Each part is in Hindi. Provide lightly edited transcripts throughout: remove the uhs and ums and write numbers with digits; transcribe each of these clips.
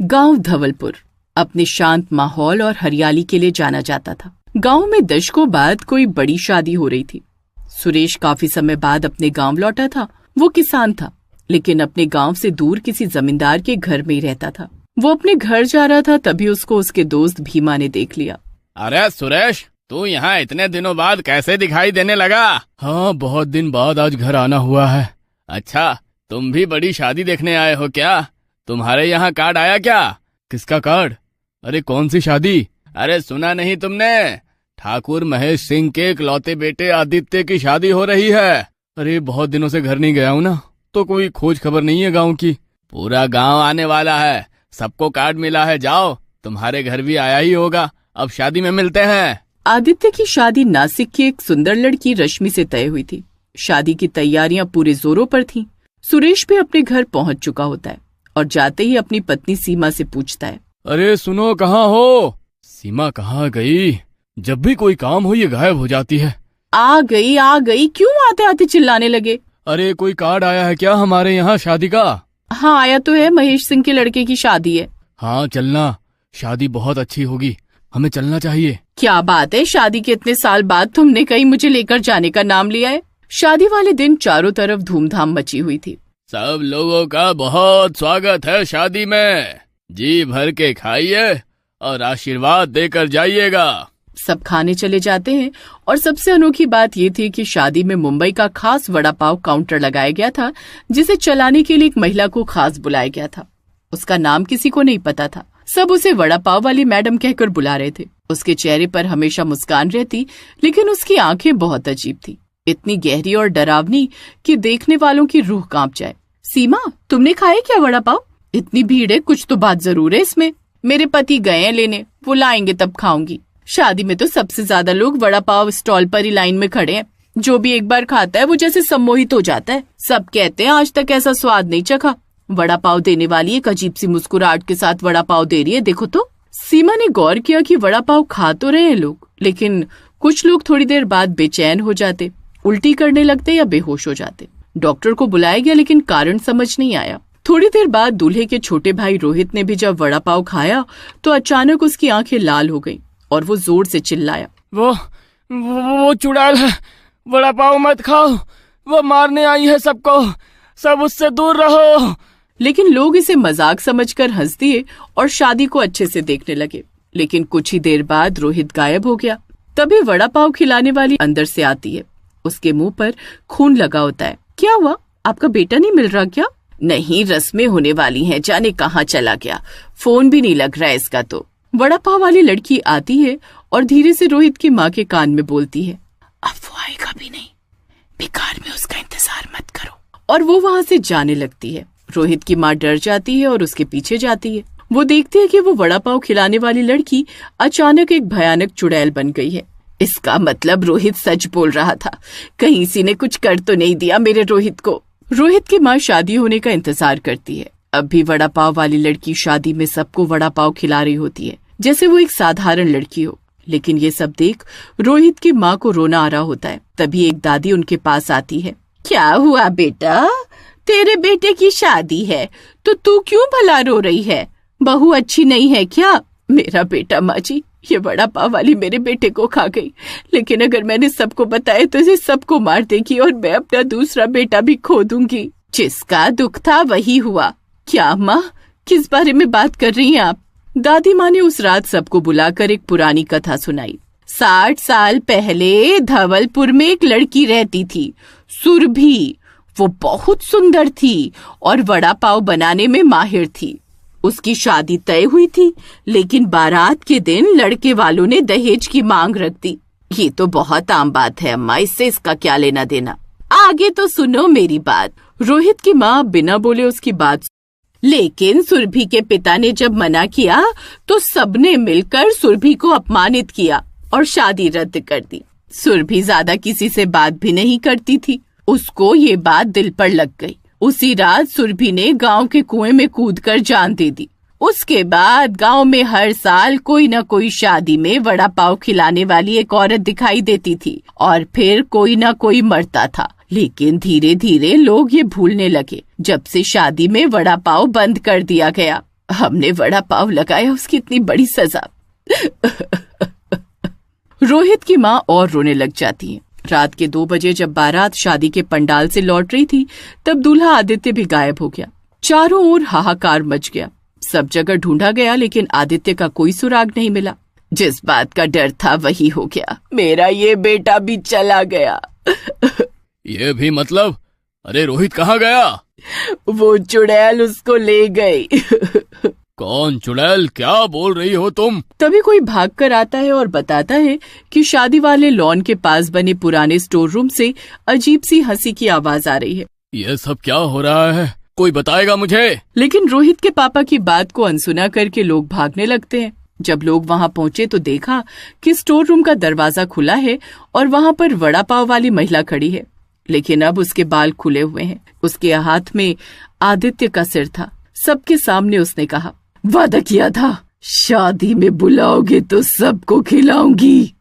गांव धवलपुर अपने शांत माहौल और हरियाली के लिए जाना जाता था। गांव में दशकों बाद कोई बड़ी शादी हो रही थी। सुरेश काफी समय बाद अपने गांव लौटा था। वो किसान था, लेकिन अपने गांव से दूर किसी जमींदार के घर में ही रहता था। वो अपने घर जा रहा था, तभी उसको उसके दोस्त भीमा ने देख लिया। अरे सुरेश, तू यहाँ इतने दिनों बाद कैसे दिखाई देने लगा? हाँ, बहुत दिन बाद आज घर आना हुआ है। अच्छा, तुम भी बड़ी शादी देखने आए हो क्या? तुम्हारे यहाँ कार्ड आया क्या? किसका कार्ड? अरे कौन सी शादी? अरे सुना नहीं तुमने? ठाकुर महेश सिंह के इकलौते बेटे आदित्य की शादी हो रही है। अरे बहुत दिनों से घर नहीं गया हूँ ना, तो कोई खोज खबर नहीं है गाँव की। पूरा गाँव आने वाला है, सबको कार्ड मिला है। जाओ, तुम्हारे घर भी आया ही होगा। अब शादी में मिलते हैं। आदित्य की शादी नासिक की एक सुंदर लड़की रश्मि से तय हुई थी। शादी की तैयारियां पूरे जोरों पर थीं। सुरेश भी अपने घर पहुंच चुका होता है और जाते ही अपनी पत्नी सीमा से पूछता है, अरे सुनो, कहाँ हो? सीमा कहाँ गई? जब भी कोई काम हो ये गायब हो जाती है। आ गई, क्यों आते आते चिल्लाने लगे? अरे कोई कार्ड आया है क्या हमारे यहाँ शादी का? हाँ आया तो है, महेश सिंह के लड़के की शादी है। हाँ चलना, शादी बहुत अच्छी होगी, हमें चलना चाहिए। क्या बात है, शादी के इतने साल बाद तुमने कहीं मुझे लेकर जाने का नाम लिया है। शादी वाले दिन चारों तरफ धूमधाम मची हुई थी। सब लोगों का बहुत स्वागत है शादी में। जी भर के खाइए और आशीर्वाद देकर जाइएगा। सब खाने चले जाते हैं और सबसे अनोखी बात ये थी कि शादी में मुंबई का खास वड़ा पाव काउंटर लगाया गया था, जिसे चलाने के लिए एक महिला को खास बुलाया गया था। उसका नाम किसी को नहीं पता था। सब उसे वड़ा पाव वाली मैडम कहकर बुला रहे थे। उसके चेहरे पर हमेशा मुस्कान रहती, लेकिन उसकी आंखें बहुत अजीब थी, इतनी गहरी और डरावनी कि देखने वालों की रूह कांप जाए। सीमा, तुमने खाया क्या वड़ा पाव? इतनी भीड़ है, कुछ तो बात जरूर है इसमें। मेरे पति गए हैं लेने, वो लाएंगे तब खाऊंगी। शादी में तो सबसे ज्यादा लोग वड़ा पाव स्टॉल पर ही लाइन में खड़े हैं। जो भी एक बार खाता है वो जैसे सम्मोहित हो जाता है। सब कहते हैं आज तक ऐसा स्वाद नहीं चखा। वड़ा पाव देने वाली एक अजीब सी मुस्कुराहट के साथ वड़ा पाव दे रही है, देखो तो। सीमा ने गौर किया कि वड़ा पाव खा तो रहे हैं लोग, लेकिन कुछ लोग थोड़ी देर बाद बेचैन हो जाते, उल्टी करने लगते या बेहोश हो जाते। डॉक्टर को बुलाया गया, लेकिन कारण समझ नहीं आया। थोड़ी देर बाद दूल्हे के छोटे भाई रोहित ने भी जब वड़ा पाव खाया तो अचानक उसकी आंखें लाल हो गईं और वो जोर से चिल्लाया, वो चुड़ैल है, वड़ा पाव मत खाओ, वो मारने आई है सबको, सब उससे दूर रहो। लेकिन लोग इसे मजाक समझकर हंस दिए और शादी को अच्छे से देखने लगे। लेकिन कुछ ही देर बाद रोहित गायब हो गया। तभी वड़ा पाव खिलाने वाली अंदर से आती है। उसके मुंह पर खून लगा होता है। क्या हुआ, आपका बेटा नहीं मिल रहा क्या? नहीं, रस्में होने वाली हैं, जाने कहाँ चला गया, फोन भी नहीं लग रहा है इसका तो। वड़ा पाव वाली लड़की आती है और धीरे से रोहित की माँ के कान में बोलती है, अब वो आएगा भी नहीं, बेकार में उसका इंतजार मत करो। और वो वहाँ से जाने लगती है। रोहित की माँ डर जाती है और उसके पीछे जाती है। वो देखती है कि वो वड़ा पाव खिलाने वाली लड़की अचानक एक भयानक चुड़ैल बन गई है। इसका मतलब रोहित सच बोल रहा था। कहीं किसी ने कुछ कर तो नहीं दिया मेरे रोहित को। रोहित की माँ शादी होने का इंतजार करती है। अब भी वड़ा पाव वाली लड़की शादी में सबको वड़ा पाव खिला रही होती है, जैसे वो एक साधारण लड़की हो। लेकिन ये सब देख रोहित की माँ को रोना आ रहा होता है। तभी एक दादी उनके पास आती है। क्या हुआ बेटा, तेरे बेटे की शादी है तो तू क्यों भला रो रही है? बहू अच्छी नहीं है क्या? मेरा बेटा माँ जी, ये वड़ा पाव वाली मेरे बेटे को खा गई, लेकिन अगर मैंने सबको बताया तो इसे सबको मार देगी और मैं अपना दूसरा बेटा भी खो दूंगी। जिसका दुख था वही हुआ। क्या माँ, किस बारे में बात कर रही हैं आप? दादी माँ ने उस रात सबको बुलाकर एक पुरानी कथा सुनाई। 60 साल पहले धवलपुर में एक लड़की रहती थी, सुरभि। वो बहुत सुंदर थी और वड़ा पाव बनाने में माहिर थी। उसकी शादी तय हुई थी, लेकिन बारात के दिन लड़के वालों ने दहेज की मांग रख दी। ये तो बहुत आम बात है अम्मा, इससे इसका क्या लेना देना? आगे तो सुनो मेरी बात। रोहित की माँ बिना बोले उसकी बात। लेकिन सुरभि के पिता ने जब मना किया तो सबने मिलकर सुरभि को अपमानित किया और शादी रद्द कर दी। सुरभि ज्यादा किसी से बात भी नहीं करती थी। उसको ये बात दिल पर लग गई। उसी रात सुरभि ने गांव के कुएं में कूदकर जान दे दी। उसके बाद गांव में हर साल कोई न कोई शादी में वड़ा पाव खिलाने वाली एक औरत दिखाई देती थी और फिर कोई न कोई मरता था। लेकिन धीरे धीरे लोग ये भूलने लगे जब से शादी में वड़ा पाव बंद कर दिया गया। हमने वड़ा पाव लगाया, उसकी इतनी बड़ी सजा। रोहित की माँ और रोने लग जाती है। रात के 2 बजे जब बारात शादी के पंडाल से लौट रही थी, तब दूल्हा आदित्य भी गायब हो गया। चारों ओर हाहाकार मच गया। सब जगह ढूंढा गया, लेकिन आदित्य का कोई सुराग नहीं मिला। जिस बात का डर था वही हो गया, मेरा ये बेटा भी चला गया। ये भी मतलब? अरे रोहित कहाँ गया? वो चुड़ैल उसको ले गई। कौन चुड़ैल? क्या बोल रही हो तुम? तभी कोई भाग कर आता है और बताता है कि शादी वाले लॉन के पास बने पुराने स्टोर रूम से अजीब सी हंसी की आवाज आ रही है। ये सब क्या हो रहा है? कोई बताएगा मुझे? लेकिन रोहित के पापा की बात को अनसुना करके लोग भागने लगते हैं। जब लोग वहां पहुंचे तो देखा कि स्टोर रूम का दरवाजा खुला है और वहां पर वड़ा पाव वाली महिला खड़ी है, लेकिन अब उसके बाल खुले हुए हैं। उसके हाथ में आदित्य का सिर था। सबके सामने उसने कहा, वादा किया था, शादी में बुलाओगे तो सबको खिलाऊंगी।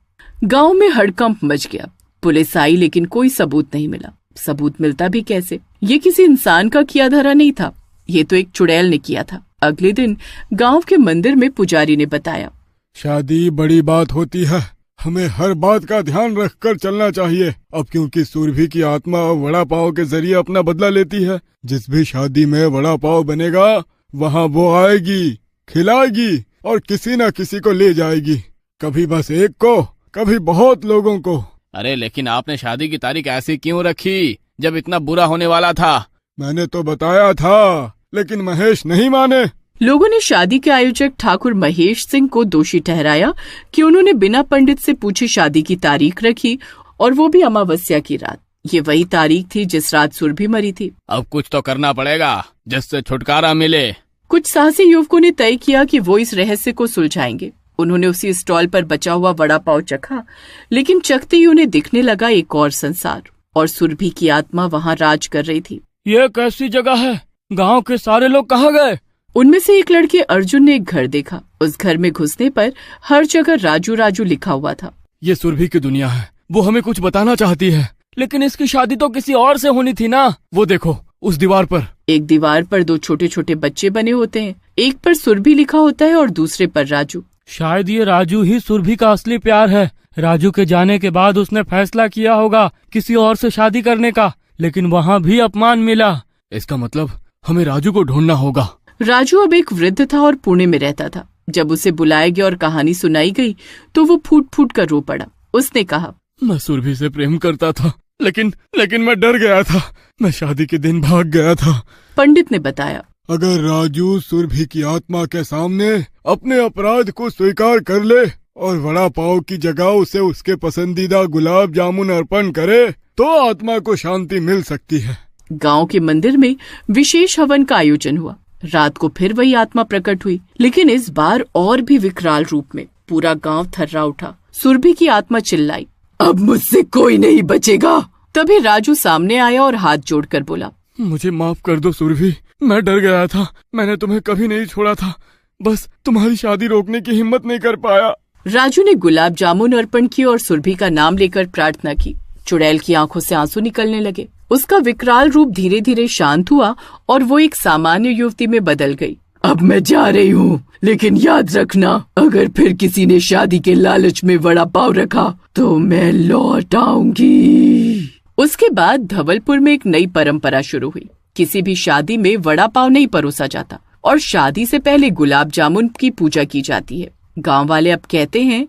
गांव में हड़कंप मच गया। पुलिस आई, लेकिन कोई सबूत नहीं मिला। सबूत मिलता भी कैसे? ये किसी इंसान का किया धरा नहीं था, ये तो एक चुड़ैल ने किया था। अगले दिन गांव के मंदिर में पुजारी ने बताया, शादी बड़ी बात होती है, हमें हर बात का ध्यान रखकर चलना चाहिए। अब क्योंकि सुरभि की आत्मा वड़ा पाव के जरिए अपना बदला लेती है, जिस भी शादी में वड़ा पाव बनेगा वहाँ वो आएगी, खिलाएगी और किसी न किसी को ले जाएगी। कभी बस एक को, कभी बहुत लोगों को। अरे लेकिन आपने शादी की तारीख ऐसी क्यों रखी जब इतना बुरा होने वाला था? मैंने तो बताया था, लेकिन महेश नहीं माने। लोगों ने शादी के आयोजक ठाकुर महेश सिंह को दोषी ठहराया कि उन्होंने बिना पंडित से पूछे शादी की तारीख रखी, और वो भी अमावस्या की रात। ये वही तारीख थी जिस रात सुरभि मरी थी। अब कुछ तो करना पड़ेगा जिससे छुटकारा मिले। कुछ साहसी युवकों ने तय किया कि वो इस रहस्य को सुलझाएंगे। उन्होंने उसी स्टॉल पर बचा हुआ वड़ा पाव चखा, लेकिन चखते ही उन्हें दिखने लगा एक और संसार, और सुरभि की आत्मा वहाँ राज कर रही थी। ये कैसी जगह है? गांव के सारे लोग कहाँ गए? उनमें से एक लड़के अर्जुन ने एक घर देखा। उस घर में घुसने पर हर जगह राजू राजू लिखा हुआ था। ये सुरभि की दुनिया है, वो हमें कुछ बताना चाहती है, लेकिन इसकी शादी तो किसी और से होनी थी ना। वो देखो उस दीवार पर। एक दीवार पर 2 छोटे छोटे बच्चे बने होते हैं। एक पर सुरभि लिखा होता है और दूसरे पर राजू। शायद ये राजू ही सुरभि का असली प्यार है। राजू के जाने के बाद उसने फैसला किया होगा किसी और से शादी करने का, लेकिन वहाँ भी अपमान मिला। इसका मतलब हमें राजू को ढूंढना होगा। राजू अब एक वृद्ध था और पुणे में रहता था। जब उसे बुलाया गया और कहानी सुनाई गई तो वो फूट फूट कर रो पड़ा। उसने कहा, मैं सुरभि से प्रेम करता था, लेकिन मैं डर गया था। मैं शादी के दिन भाग गया था। पंडित ने बताया, अगर राजू सुरभि की आत्मा के सामने अपने अपराध को स्वीकार कर ले और वड़ा पाव की जगह उसे उसके पसंदीदा गुलाब जामुन अर्पण करे तो आत्मा को शांति मिल सकती है। गांव के मंदिर में विशेष हवन का आयोजन हुआ। रात को फिर वही आत्मा प्रकट हुई, लेकिन इस बार और भी विकराल रूप में। पूरा गांव थर्रा उठा। सुरभि की आत्मा चिल्लाई, अब मुझसे कोई नहीं बचेगा। तभी राजू सामने आया और हाथ जोड़कर बोला, मुझे माफ कर दो सुरभि, मैं डर गया था। मैंने तुम्हें कभी नहीं छोड़ा था, बस तुम्हारी शादी रोकने की हिम्मत नहीं कर पाया। राजू ने गुलाब जामुन अर्पण की और सुरभि का नाम लेकर प्रार्थना की। चुड़ैल की आंखों से आंसू निकलने लगे। उसका विकराल रूप धीरे धीरे शांत हुआ और वो एक सामान्य युवती में बदल गई। अब मैं जा रही हूँ, लेकिन याद रखना, अगर फिर किसी ने शादी के लालच में वड़ा पाव रखा तो मैं लौट आऊंगी। उसके बाद धवलपुर में एक नई परंपरा शुरू हुई। किसी भी शादी में वड़ा पाव नहीं परोसा जाता और शादी से पहले गुलाब जामुन की पूजा की जाती है। गांव वाले अब कहते हैं,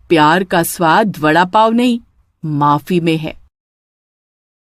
प्यार का स्वाद वड़ा पाव नहीं, माफी में है।